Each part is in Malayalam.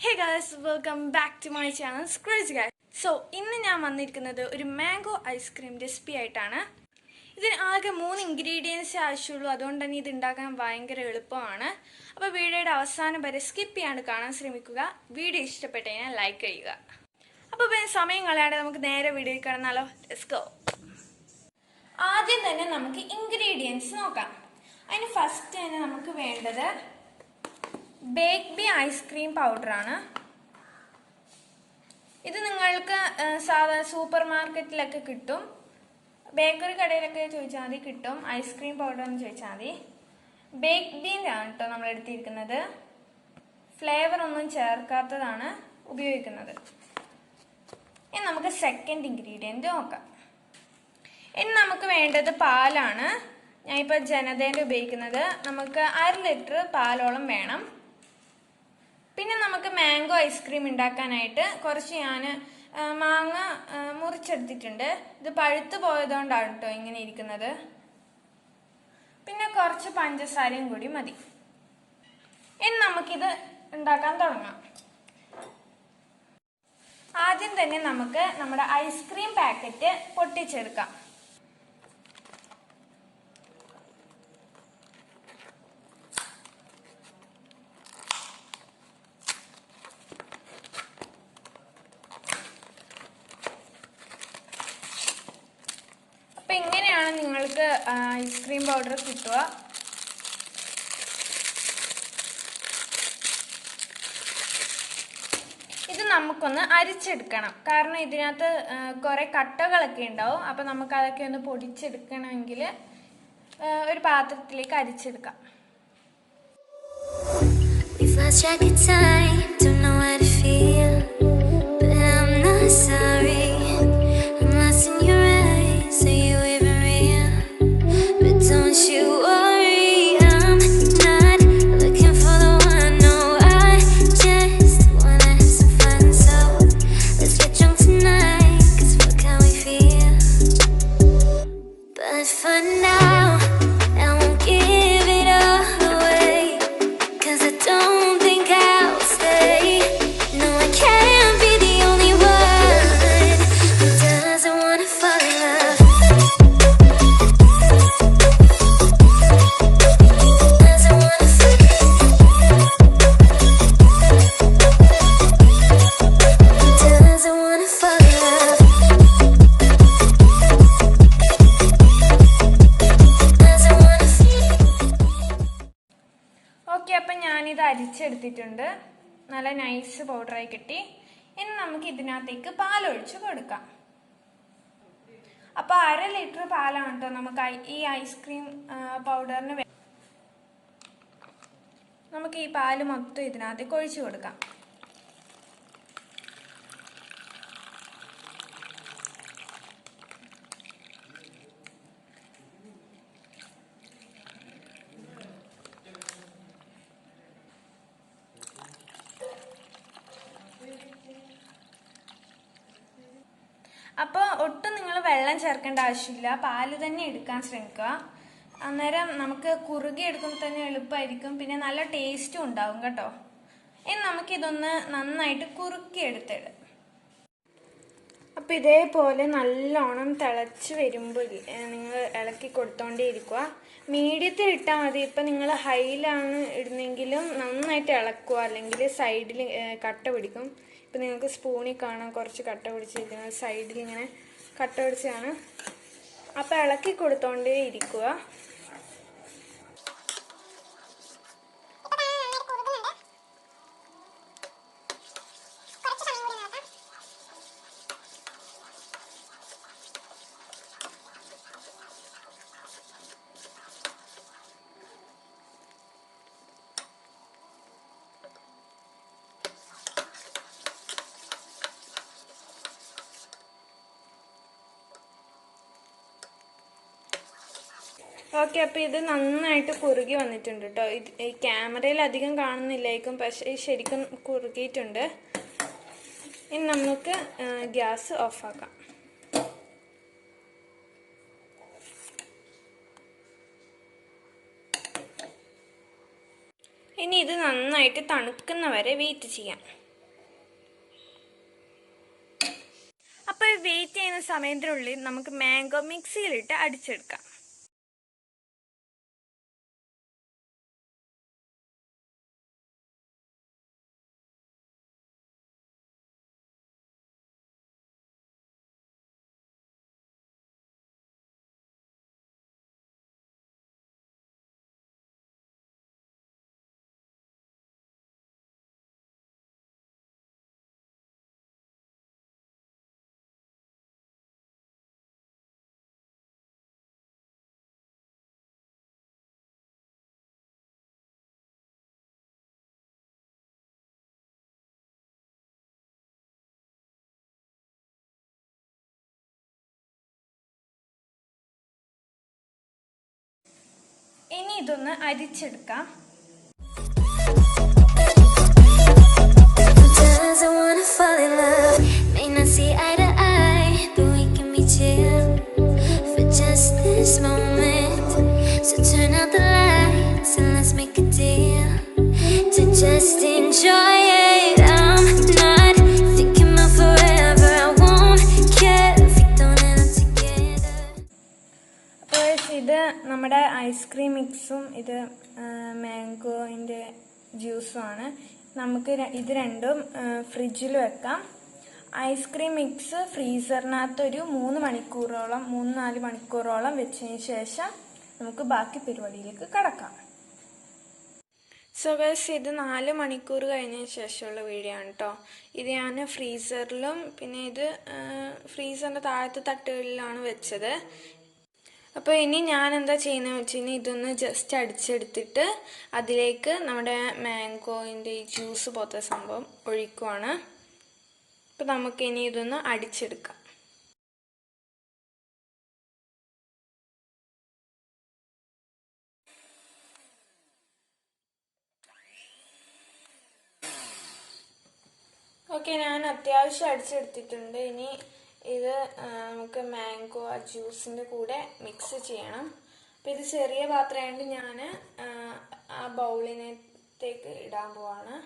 Hey guys, welcome back to my channel, Crazy Guys. So, ഇന്ന് ഞാൻ വന്നിരിക്കുന്നത് ഒരു മാംഗോ ഐസ്ക്രീം റെസിപ്പി ആയിട്ടാണ്. ഇതിന് ആകെ 3 ഇൻഗ്രീഡിയൻസ് ആവശ്യമുള്ളൂ. അതുകൊണ്ട് തന്നെ ഇത് ഉണ്ടാക്കാൻ ഭയങ്കര എളുപ്പമാണ്. അപ്പോൾ വീഡിയോയുടെ അവസാനം വരെ സ്കിപ്പ് ചെയ്യാണ്ട് കാണാൻ ശ്രമിക്കുക. വീഡിയോ ഇഷ്ടപ്പെട്ടു കഴിഞ്ഞാൽ ലൈക്ക് ചെയ്യുക. അപ്പോൾ പിന്നെ സമയം കളയാതെ നമുക്ക് നേരെ വീഡിയോയിൽ കടന്നാലോ. Let's go. ആദ്യം തന്നെ നമുക്ക് ഇൻഗ്രീഡിയൻസ് നോക്കാം. അതിന് ഫസ്റ്റ് തന്നെ നമുക്ക് വേണ്ടത് ബേക്ക് ബി ഐസ്ക്രീം പൗഡറാണ്. ഇത് നിങ്ങൾക്ക് സാധാരണ സൂപ്പർ മാർക്കറ്റിലൊക്കെ കിട്ടും, ബേക്കറി കടയിലൊക്കെ ചോദിച്ചാൽ മതി, കിട്ടും. ഐസ്ക്രീം പൗഡർ എന്ന് ചോദിച്ചാൽ മതി. ബേക്ക് ബീൻ്റെ ആണ് കേട്ടോ നമ്മൾ എടുത്തിരിക്കുന്നത്. ഫ്ലേവർ ഒന്നും ചേർക്കാത്തതാണ് ഉപയോഗിക്കുന്നത്. ഇനി നമുക്ക് സെക്കൻഡ് ഇൻഗ്രീഡിയൻറ്റ് നോക്കാം. ഇനി നമുക്ക് വേണ്ടത് പാലാണ്. ഞാനിപ്പോൾ ജനതേൻ്റെ ഉപയോഗിക്കുന്നത്. നമുക്ക് 1/2 ലിറ്റർ പാലോളം വേണം. പിന്നെ നമുക്ക് മാംഗോ ഐസ്ക്രീം ഉണ്ടാക്കാനായിട്ട് കുറച്ച് ഞാൻ മാങ്ങ മുറിച്ചെടുത്തിട്ടുണ്ട്. ഇത് പഴുത്ത് പോയതുകൊണ്ടാണ് കേട്ടോ ഇങ്ങനെ ഇരിക്കുന്നത്. പിന്നെ കുറച്ച് പഞ്ചസാരയും കൂടി മതി. ഇനി നമുക്കിത് ഉണ്ടാക്കാൻ തുടങ്ങാം. ആദ്യം തന്നെ നമുക്ക് നമ്മുടെ ഐസ്ക്രീം പാക്കറ്റ് പൊട്ടിച്ചെടുക്കാം. അപ്പം ഇങ്ങനെയാണ് നിങ്ങൾക്ക് ഐസ്ക്രീം പൗഡർ കിട്ടുക. ഇത് നമുക്കൊന്ന് അരിച്ചെടുക്കണം. കാരണം ഇതിനകത്ത് കുറേ കട്ടകളൊക്കെ ഉണ്ടാവും. അപ്പം നമുക്ക് അതൊക്കെ ഒന്ന് പൊടിച്ചെടുക്കണമെങ്കിൽ ഒരു പാത്രത്തിലേക്ക് അരിച്ചെടുക്കാം. അപ്പം ഞാനിത് അരിച്ചെടുത്തിട്ടുണ്ട്. നല്ല നൈസ് പൗഡറായി കിട്ടി. ഇനി നമുക്ക് ഇതിനകത്തേക്ക് പാലൊഴിച്ച് കൊടുക്കാം. അപ്പോൾ 1/2 ലിറ്റർ പാലാണ് കേട്ടോ നമുക്ക് ഈ ഐസ്ക്രീം പൗഡറിന് നമുക്ക് ഈ പാല് മൊത്തം ഇതിനകത്തേക്ക് ഒഴിച്ചു കൊടുക്കാം. അപ്പോൾ ഒട്ടും നിങ്ങൾ വെള്ളം ചേർക്കേണ്ട ആവശ്യമില്ല, പാല് തന്നെ എടുക്കാൻ ശ്രമിക്കുക. അന്നേരം നമുക്ക് കുറുകി എടുക്കുമ്പോൾ തന്നെ എളുപ്പമായിരിക്കും, പിന്നെ നല്ല ടേസ്റ്റും ഉണ്ടാവും കേട്ടോ. ഇനി നമുക്കിതൊന്ന് നന്നായിട്ട് കുറുക്കി എടുത്തിടും. അപ്പോൾ ഇതേപോലെ നല്ലോണം തിളച്ച് വരുമ്പോൾ നിങ്ങൾ ഇളക്കി കൊടുത്തോണ്ടേ ഇരിക്കുക. മീഡിയത്തിൽ ഇട്ടാൽ മതി. ഇപ്പം നിങ്ങൾ ഹൈയിലാണ് ഇടുന്നെങ്കിലും നന്നായിട്ട് ഇളക്കുക, അല്ലെങ്കിൽ സൈഡിൽ കട്ട പിടിക്കും. ഇപ്പം നിങ്ങൾക്ക് സ്പൂണിൽ കാണാം കുറച്ച് കട്ട പിടിച്ചിരിക്കുന്നത്, സൈഡിൽ ഇങ്ങനെ കട്ട പിടിച്ചാണ്. അപ്പോൾ ഇളക്കി കൊടുത്തോണ്ടേ ഇരിക്കുക. ഓക്കെ, അപ്പോൾ ഇത് നന്നായിട്ട് കുറുകി വന്നിട്ടുണ്ട് കേട്ടോ. ഈ ക്യാമറയിൽ അധികം കാണുന്നില്ലായിരിക്കും, പക്ഷേ ശരിക്കും കുറുകിയിട്ടുണ്ട്. ഇനി നമുക്ക് ഗ്യാസ് ഓഫാക്കാം. ഇനി ഇത് നന്നായിട്ട് തണുക്കുന്ന വരെ വെയിറ്റ് ചെയ്യാം. അപ്പോൾ വെയിറ്റ് ചെയ്യുന്ന സമയത്തിനുള്ളിൽ നമുക്ക് മാംഗോ മിക്സിയിലിട്ട് അടിച്ചെടുക്കാം. ഇനി ഇതൊന്ന് അരിച്ചെടുക്കാം. Just enjoy it. I'm not thinking about forever. I won't care if we don't end up together. അപ്പോൾ ഇത് നമ്മുടെ ഐസ്ക്രീം മിക്സും ഇത് മാംഗോയിൻ്റെ ജ്യൂസുമാണ്. നമുക്ക് ഇത് രണ്ടും ഫ്രിഡ്ജിൽ വെക്കാം. ഐസ്ക്രീം മിക്സ് ഫ്രീസറിനകത്ത് ഒരു 3-4 മണിക്കൂറോളം വെച്ചതിന് ശേഷം നമുക്ക് ബാക്കി പരിപാടിയിലേക്ക് കടക്കാം. സോ ഗൈസ്, ഇത് 4 മണിക്കൂർ കഴിഞ്ഞതിന് ശേഷമുള്ള വീഡിയോ ആണ് കേട്ടോ. ഇത് ഞാൻ ഫ്രീസറിലും പിന്നെ ഇത് ഫ്രീസറിൻ്റെ താഴത്തെ തട്ടുകളിലാണ് വെച്ചത്. അപ്പോൾ ഇനി ഞാൻ എന്താ ചെയ്യുന്നത് വെച്ച് കഴിഞ്ഞാൽ ഇതൊന്ന് ജസ്റ്റ് അടിച്ചെടുത്തിട്ട് അതിലേക്ക് നമ്മുടെ മാംഗോയിൻ്റെ ഈ ജ്യൂസ് പോലത്തെ സംഭവം ഒഴിക്കുവാണ്. അപ്പോൾ നമുക്ക് ഇനി ഇതൊന്ന് അടിച്ചെടുക്കാം. ഓക്കെ, ഞാൻ അത്യാവശ്യം അടിച്ചെടുത്തിട്ടുണ്ട്. ഇനി ഇത് നമുക്ക് മാംഗോ ആ ജ്യൂസിൻ്റെ കൂടെ മിക്സ് ചെയ്യണം. അപ്പോൾ ഇത് ചെറിയ പാത്രമായതുകൊണ്ട് ഞാൻ ആ ബൗളിനകത്തേക്ക് ഇടാൻ പോവാണ്.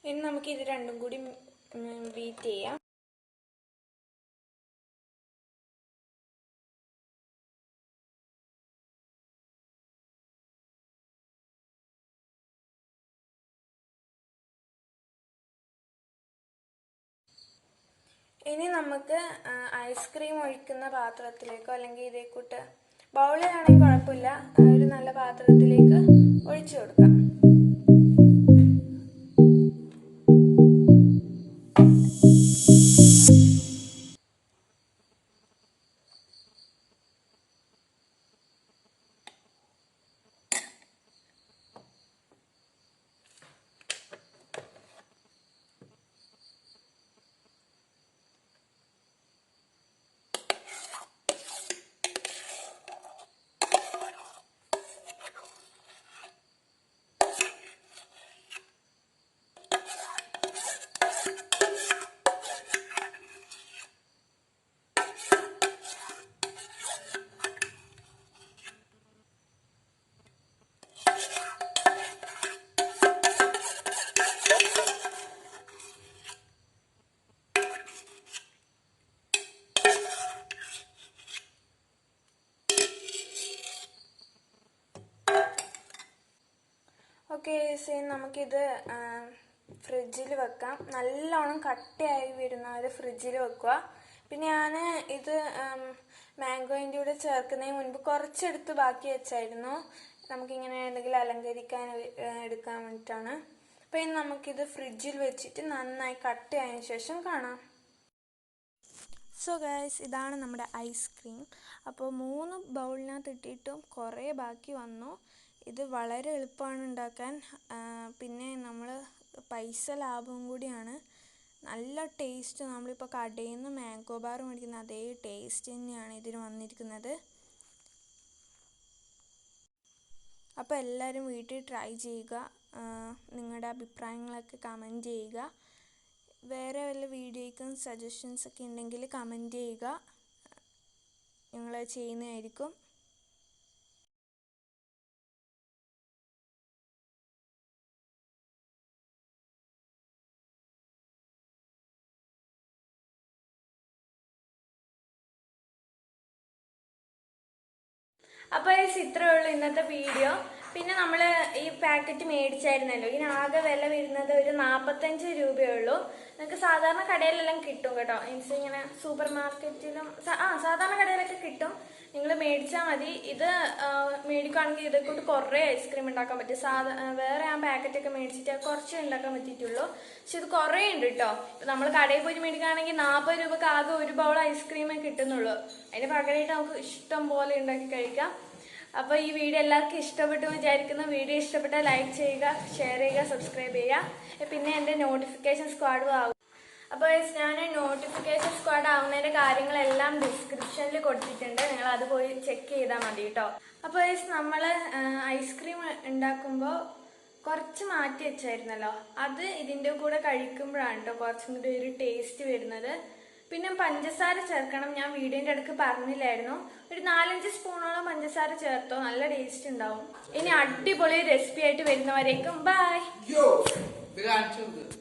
ഇനി നമുക്ക് ഇത് രണ്ടും കൂടി ബീറ്റ് ചെയ്യാം. ഇനി നമുക്ക് ഐസ്ക്രീം ഒഴിക്കുന്ന പാത്രത്തിലേക്കോ അല്ലെങ്കിൽ ഇതേക്കൂട്ട് ബൗളിലാണെങ്കിൽ കുഴപ്പമില്ല, ഒരു നല്ല പാത്രത്തിലേക്ക് ഒഴിച്ചു കൊടുക്കാം. ഓക്കെ, നമുക്കിത് ഫ്രിഡ്ജിൽ വെക്കാം. നല്ലോണം കട്ടിയായി വരുന്നവരെ ഫ്രിഡ്ജിൽ വെക്കുക. പിന്നെ ഞാൻ ഇത് മാംഗോയിൻ്റെ കൂടെ ചേർക്കുന്നതിന് മുൻപ് കുറച്ചെടുത്ത് ബാക്കി വെച്ചായിരുന്നു. നമുക്കിങ്ങനെ എന്തെങ്കിലും അലങ്കരിക്കാൻ എടുക്കാൻ വേണ്ടിയിട്ടാണ്. അപ്പോൾ ഇനി നമുക്കിത് ഫ്രിഡ്ജിൽ വെച്ചിട്ട് നന്നായി കട്ടിയായതിനു ശേഷം കാണാം. സോ ഗൈസ്, ഇതാണ് നമ്മുടെ ഐസ്ക്രീം. അപ്പോൾ 3 ബൗളിനകത്ത് ഇട്ടിട്ടും കുറേ ബാക്കി വന്നു. ഇത് വളരെ എളുപ്പമാണ് ഉണ്ടാക്കാൻ. പിന്നെ നമ്മൾ പൈസ ലാഭവും കൂടിയാണ്. നല്ല ടേസ്റ്റ്. നമ്മളിപ്പോൾ കടയിൽ നിന്ന് മാംഗോ ബാർ മേടിക്കുന്ന അതേ ടേസ്റ്റ് തന്നെയാണ് ഇതിന് വന്നിരിക്കുന്നത്. അപ്പോൾ എല്ലാവരും വീട്ടിൽ ട്രൈ ചെയ്യുക. നിങ്ങളുടെ അഭിപ്രായങ്ങളൊക്കെ കമൻറ്റ് ചെയ്യുക. വേറെ വല്ല വീഡിയോയ്ക്കും സജഷൻസൊക്കെ ഉണ്ടെങ്കിൽ കമൻറ്റ് ചെയ്യുക. ഞങ്ങൾ ചെയ്യുന്നതായിരിക്കും. അപ്പോൾ ഇത്രയേ ഉള്ളൂ ഇന്നത്തെ വീഡിയോ. പിന്നെ നമ്മൾ ഈ പാക്കറ്റ് മേടിച്ചായിരുന്നല്ലോ, ഇതിനാകെ വില വരുന്നത് ഒരു 45 രൂപയേ ഉള്ളൂ. നിങ്ങൾക്ക് സാധാരണ കടയിലെല്ലാം കിട്ടും കേട്ടോ. മീൻസ് ഇങ്ങനെ സൂപ്പർ മാർക്കറ്റിലും സാധാരണ കടയിലൊക്കെ കിട്ടും. നിങ്ങൾ മേടിച്ചാൽ മതി. ഇത് മേടിക്കുകയാണെങ്കിൽ ഇതേ കൊണ്ട് കുറേ ഐസ്ക്രീം ഉണ്ടാക്കാൻ പറ്റും. വേറെ ആ പാക്കറ്റൊക്കെ മേടിച്ചിട്ട് കുറച്ചേ ഉണ്ടാക്കാൻ പറ്റിയിട്ടുള്ളൂ. പക്ഷെ ഇത് കുറേ ഉണ്ട് കേട്ടോ. ഇപ്പം നമ്മൾ കടയിൽ പോയി മേടിക്കുകയാണെങ്കിൽ 40 രൂപക്ക് ആകെ ഒരു ബൗൾ ഐസ്ക്രീമേ കിട്ടുന്നുള്ളൂ. അതിന് പകരമായിട്ട് നമുക്ക് ഇഷ്ടം പോലെ ഉണ്ടാക്കി കഴിക്കാം. അപ്പോൾ ഈ വീഡിയോ എല്ലാവർക്കും ഇഷ്ടപ്പെട്ടു വിചാരിക്കുന്നു. വീഡിയോ ഇഷ്ടപ്പെട്ടാൽ ലൈക്ക് ചെയ്യുക, ഷെയർ ചെയ്യുക, സബ്സ്ക്രൈബ് ചെയ്യുക. പിന്നെ എൻ്റെ നോട്ടിഫിക്കേഷൻ സ്ക്വാഡും ആവും. അപ്പോൾ ഞാൻ നോട്ടിഫിക്കേഷൻ സ്ക്വാഡ് ആവുന്നതിൻ്റെ കാര്യങ്ങളെല്ലാം ഡിസ്ക്രിപ്ഷനിൽ കൊടുത്തിട്ടുണ്ട്. നിങ്ങൾ അത് പോയി ചെക്ക് ചെയ്താൽ മതി കേട്ടോ. അപ്പോൾ നമ്മൾ ഐസ്ക്രീം ഉണ്ടാക്കുമ്പോൾ കുറച്ച് മാറ്റി വെച്ചായിരുന്നല്ലോ, അത് ഇതിൻ്റെ കൂടെ കഴിക്കുമ്പോഴാണ് കേട്ടോ കുറച്ചും കൂടി ഒരു ടേസ്റ്റ് വരുന്നത്. പിന്നെ പഞ്ചസാര ചേർക്കണം. ഞാൻ വീഡിയോൻ്റെ അടുക്ക് പറഞ്ഞില്ലായിരുന്നു. ഒരു 4-5 സ്പൂണോളം പഞ്ചസാര ചേർത്തോ, നല്ല ടേസ്റ്റ് ഉണ്ടാവും. ഇനി അടിപൊളി റെസിപ്പി ആയിട്ട് വരുന്നവരേക്കും ബൈ.